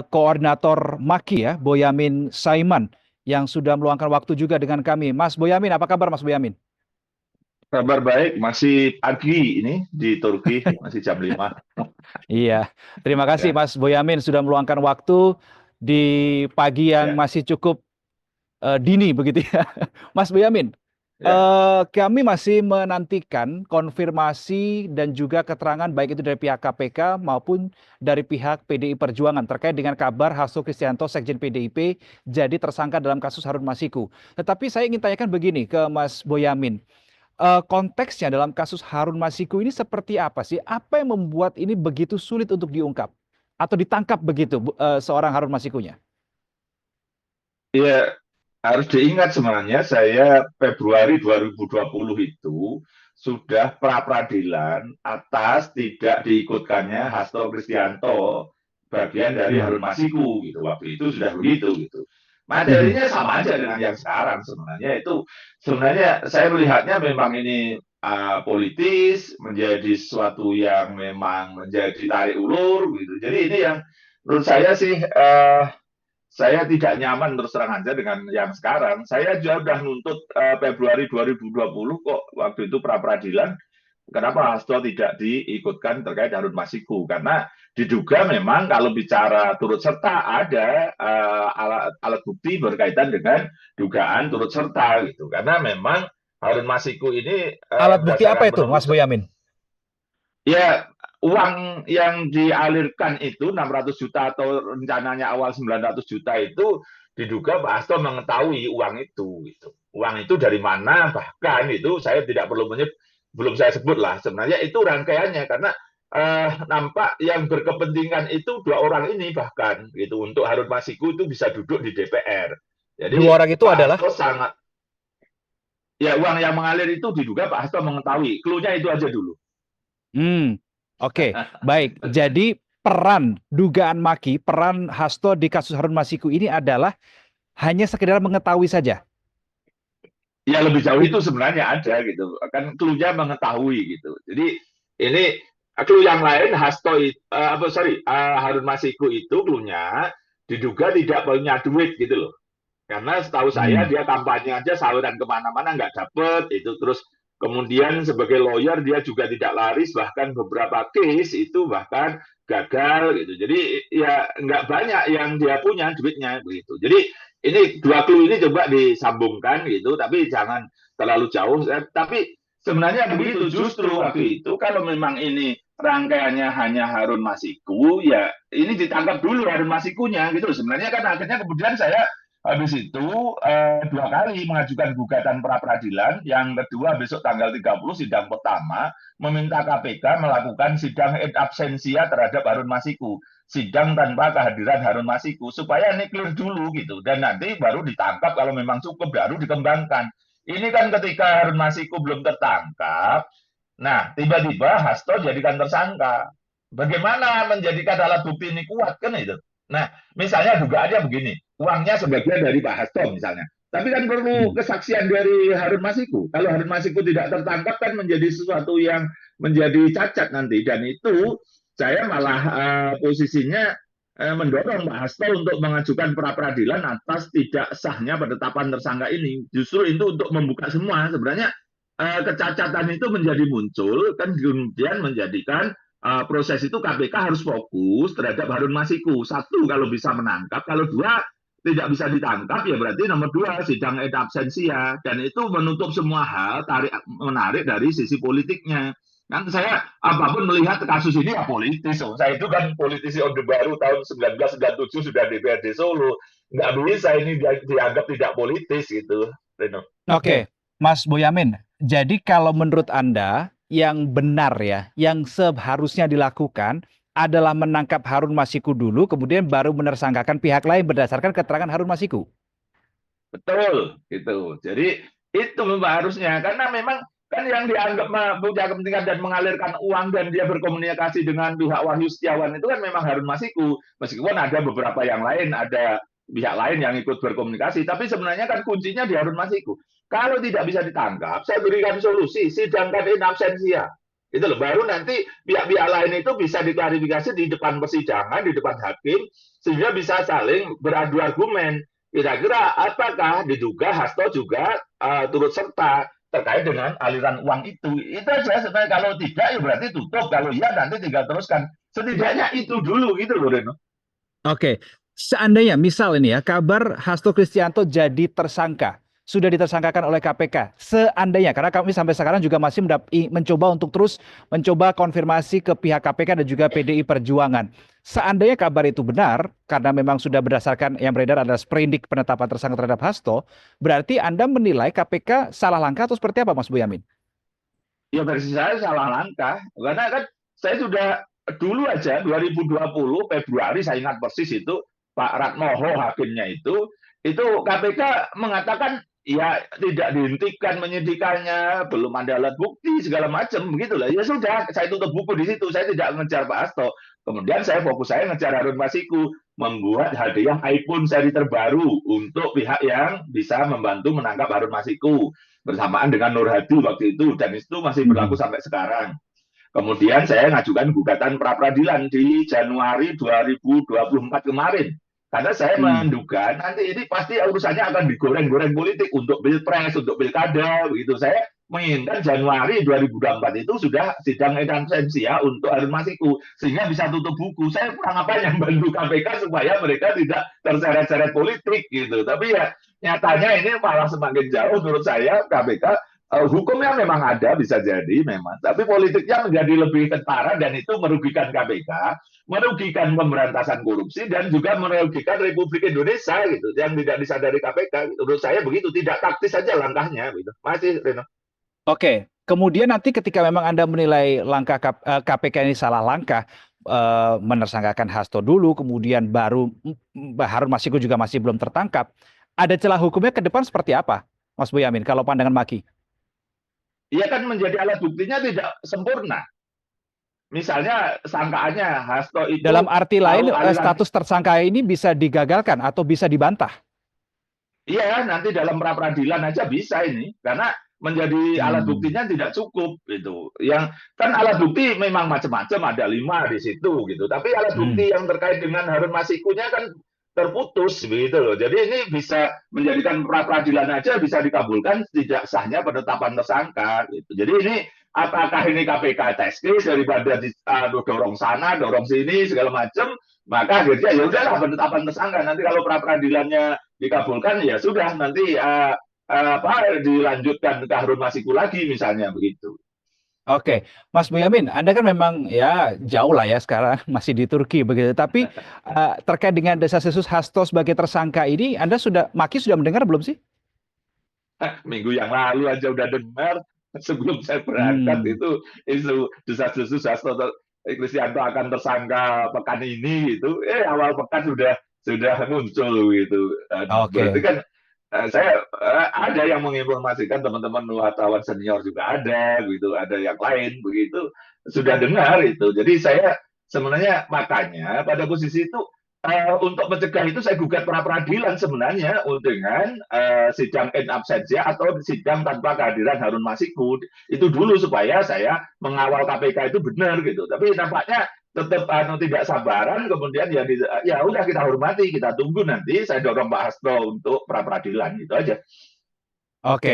Koordinator MAKI ya, Boyamin Saiman, yang sudah meluangkan waktu juga dengan kami. Mas Boyamin, apa kabar Mas Boyamin? Kabar baik, masih pagi ini di Turki, masih jam 5. Iya, terima kasih Ya, Mas Boyamin sudah meluangkan waktu di pagi yang ya, masih cukup dini begitu ya. Mas Boyamin, ya. kami masih menantikan konfirmasi dan juga keterangan baik itu dari pihak KPK maupun dari pihak PDI Perjuangan terkait dengan kabar Hasto Kristianto, Sekjen PDIP, jadi tersangka dalam kasus Harun Masiku. Tetapi saya ingin tanyakan begini ke Mas Boyamin. Konteksnya dalam kasus Harun Masiku ini seperti apa sih? Apa yang membuat ini begitu sulit untuk diungkap atau ditangkap begitu seorang Harun Masikunya? Ya, harus diingat sebenarnya saya Februari 2020 itu sudah pra peradilan atas tidak diikutkannya Hasto Kristianto bagian dari Mhm, Harun Masiku gitu. Waktu itu sudah begitu gitu. mhm, Materinya sama aja dengan yang sekarang sebenarnya itu sebenarnya saya melihatnya memang ini politis menjadi sesuatu yang memang menjadi tarik ulur gitu. Jadi ini yang menurut saya sih saya tidak nyaman terus terang aja dengan yang sekarang. Saya juga sudah nuntut Februari 2020 kok waktu itu pra peradilan. Kenapa Hasto tidak diikutkan terkait Harun Masiku? Karena diduga memang kalau bicara turut serta ada alat bukti berkaitan dengan dugaan turut serta gitu. Karena memang Harun Masiku ini alat bukti apa berdasarkan itu, Mas penelusuran. Boyamin? Ya, uang yang dialirkan itu 600 juta atau rencananya awal 900 juta itu diduga Pak Hasto mengetahui uang itu gitu. Uang itu dari mana bahkan itu saya tidak perlu menyebut, belum saya sebut lah sebenarnya itu rangkaiannya karena nampak yang berkepentingan itu dua orang ini bahkan gitu untuk Harun Masiku itu bisa duduk di DPR. Dua Jadi orang itu Pak adalah. Hasto sangat ya uang yang mengalir itu diduga Pak Hasto mengetahui. Cluenya itu aja dulu. Hmm, oke, baik. Jadi peran dugaan Maki, peran Hasto di kasus Harun Masiku ini adalah hanya sekedar mengetahui saja. Ya lebih jauh Tid- itu sebenarnya ada gitu kan clue-nya mengetahui gitu jadi ini clue yang lain apa sorry Harun Masiku itu clue-nya diduga tidak punya duit gitu loh karena setahu saya Hmm, dia kampanye aja saluran kemana-mana nggak dapet itu terus kemudian sebagai lawyer dia juga tidak laris bahkan beberapa case itu bahkan gagal gitu jadi ya nggak banyak yang dia punya duitnya begitu jadi ini dua clue ini coba disambungkan gitu tapi jangan terlalu jauh tapi sebenarnya begitu justru waktu itu kalau memang ini rangkaiannya hanya Harun Masiku ya ini ditangkap dulu Harun Masikunya gitu sebenarnya kan akhirnya kemudian saya habis itu dua kali mengajukan gugatan pra peradilan. Yang kedua besok tanggal 30 sidang pertama meminta KPK melakukan sidang in absentia terhadap Harun Masiku. Sidang tanpa kehadiran Harun Masiku supaya ini clear dulu gitu dan nanti baru ditangkap kalau memang cukup baru dikembangkan. Ini kan ketika Harun Masiku belum tertangkap, nah tiba-tiba Hasto jadikan tersangka. Bagaimana menjadikan alat bukti ini kuat kan itu? Nah, misalnya dugaannya begini, uangnya sebagian dari Pak Hasto misalnya. Tapi kan perlu hmm. kesaksian dari Harun Masiku. Kalau Harun Masiku tidak tertangkap kan menjadi sesuatu yang menjadi cacat nanti. Dan itu saya malah posisinya mendorong Pak Hasto untuk mengajukan pra peradilan atas tidak sahnya penetapan tersangka ini. Justru itu untuk membuka semua. Sebenarnya kecacatan itu menjadi muncul kan kemudian menjadikan proses itu KPK harus fokus terhadap Harun Masiku. Satu, kalau bisa menangkap. Kalau dua, tidak bisa ditangkap, ya berarti nomor dua, sidang et absentia. Dan itu menutup semua hal, menarik dari sisi politiknya. Kan saya apapun melihat kasus ini ya politis. Oh, saya itu kan politisi Orde Baru tahun 1997 sudah DPRD Solo. Nggak bisa ini dianggap tidak politis gitu, Reno. Oke, Mas Boyamin. Jadi kalau menurut Anda yang benar ya, yang seharusnya dilakukan adalah menangkap Harun Masiku dulu, kemudian baru menersangkakan pihak lain berdasarkan keterangan Harun Masiku. Betul, gitu. Jadi itu memang harusnya karena memang kan yang dianggap punya kepentingan dan mengalirkan uang dan dia berkomunikasi dengan pihak Wahyu Setiawan itu kan memang Harun Masiku. Meskipun ada beberapa yang lain, ada pihak lain yang ikut berkomunikasi, tapi sebenarnya kan kuncinya di Harun Masiku. Kalau tidak bisa ditangkap, saya berikan solusi, sidangkan in absentia. Itu loh, baru nanti pihak-pihak lain itu bisa diklarifikasi di depan persidangan, di depan hakim, sehingga bisa saling beradu argumen. Kira-kira apakah diduga Hasto juga turut serta terkait dengan aliran uang itu? Itu aja sebenarnya. Kalau tidak ya berarti tutup. Kalau iya nanti tinggal teruskan. Setidaknya itu dulu gitu loh Reno. Oke, seandainya misal ini ya kabar Hasto Kristianto jadi tersangka, sudah ditersangkakan oleh KPK. Seandainya, karena kami sampai sekarang juga masih mencoba untuk terus mencoba konfirmasi ke pihak KPK dan juga PDI Perjuangan. Seandainya kabar itu benar, karena memang sudah berdasarkan yang beredar adalah sprindik penetapan tersangka terhadap Hasto, berarti Anda menilai KPK salah langkah atau seperti apa, Mas Boyamin? Ya versi saya salah langkah. Karena kan saya sudah dulu aja 2020 Februari saya ingat persis itu Pak Ratmoho hakimnya itu KPK mengatakan ya tidak dihentikan menyidikannya, belum ada alat bukti segala macam begitulah. Ya sudah, saya tutup buku di situ. Saya tidak mengejar Pak Hasto. Kemudian fokus saya ngejar Harun Masiku, membuat hadiah iPhone seri terbaru untuk pihak yang bisa membantu menangkap Harun Masiku bersamaan dengan Nur Hadi waktu itu, dan itu masih berlaku Mhm. sampai sekarang. Kemudian saya ngajukan gugatan pra peradilan di Januari 2024 kemarin. Karena saya Hmm. menduga nanti ini pasti urusannya akan digoreng-goreng politik untuk pilpres, untuk pilkada, begitu. Saya menginginkan Januari 2024 itu sudah sidang esensi ya untuk Harun Masiku, sehingga bisa tutup buku. Saya kurang apa yang bantu KPK supaya mereka tidak terseret-seret politik gitu. Tapi ya nyatanya ini malah semakin jauh menurut saya KPK. Hukumnya memang ada bisa jadi memang, tapi politiknya menjadi lebih kentara dan itu merugikan KPK, merugikan pemberantasan korupsi dan juga merugikan Republik Indonesia gitu, yang tidak disadari KPK. Gitu. Menurut saya begitu, tidak taktis saja langkahnya gitu. Masih Reno. Oke, kemudian nanti ketika memang Anda menilai langkah KPK ini salah langkah, menersangkakan Hasto dulu, kemudian baru Harun Masiku juga masih belum tertangkap. Ada celah hukumnya ke depan seperti apa, Mas Boyamin, kalau pandangan Maki? Ia kan menjadi alat buktinya tidak sempurna. Misalnya sangkaannya Hasto Dalam itu arti lain, tahu aliran. status tersangka ini bisa digagalkan atau bisa dibantah. Iya, nanti dalam pra peradilan aja bisa ini, karena menjadi alat Hmm. buktinya tidak cukup gitu. Yang kan alat bukti memang macam-macam, ada 5 di situ gitu. Tapi alat Hmm. bukti yang terkait dengan Harun Masikunya kan terputus gitu loh. Jadi ini bisa menjadikan pra peradilan aja bisa dikabulkan tidak sahnya penetapan tersangka gitu. Jadi ini apakah ini KPK test case daripada dorong sana, dorong sini segala macam, maka akhirnya ya udahlah penetapan tersangka. Nanti kalau pra peradilannya dikabulkan ya sudah nanti apa dilanjutkan ke Harun Masiku lagi misalnya begitu. Oke, Mas Boyamin, Anda kan memang ya jauh lah ya sekarang masih di Turki begitu. Tapi terkait dengan desas-desus Hasto sebagai tersangka ini, Anda Maki sudah mendengar belum sih? Minggu yang lalu aja udah dengar sebelum saya berangkat Hmm. itu isu desas-desus Hasto Kristianto akan tersangka pekan ini gitu. Awal pekan sudah muncul gitu. Aduh, berarti Oke. kan saya ada yang menginformasikan teman-teman wartawan senior juga ada gitu, ada yang lain begitu sudah dengar itu. Jadi saya sebenarnya makanya pada posisi itu untuk mencegah itu saya gugat pra peradilan sebenarnya dengan sidang in absentia atau sidang tanpa kehadiran Harun Masiku itu dulu supaya saya mengawal KPK itu benar gitu. Tapi nampaknya tetap tidak sabaran kemudian ya udah kita hormati kita tunggu nanti saya dorong Pak Hasto untuk pra peradilan itu aja. Oke.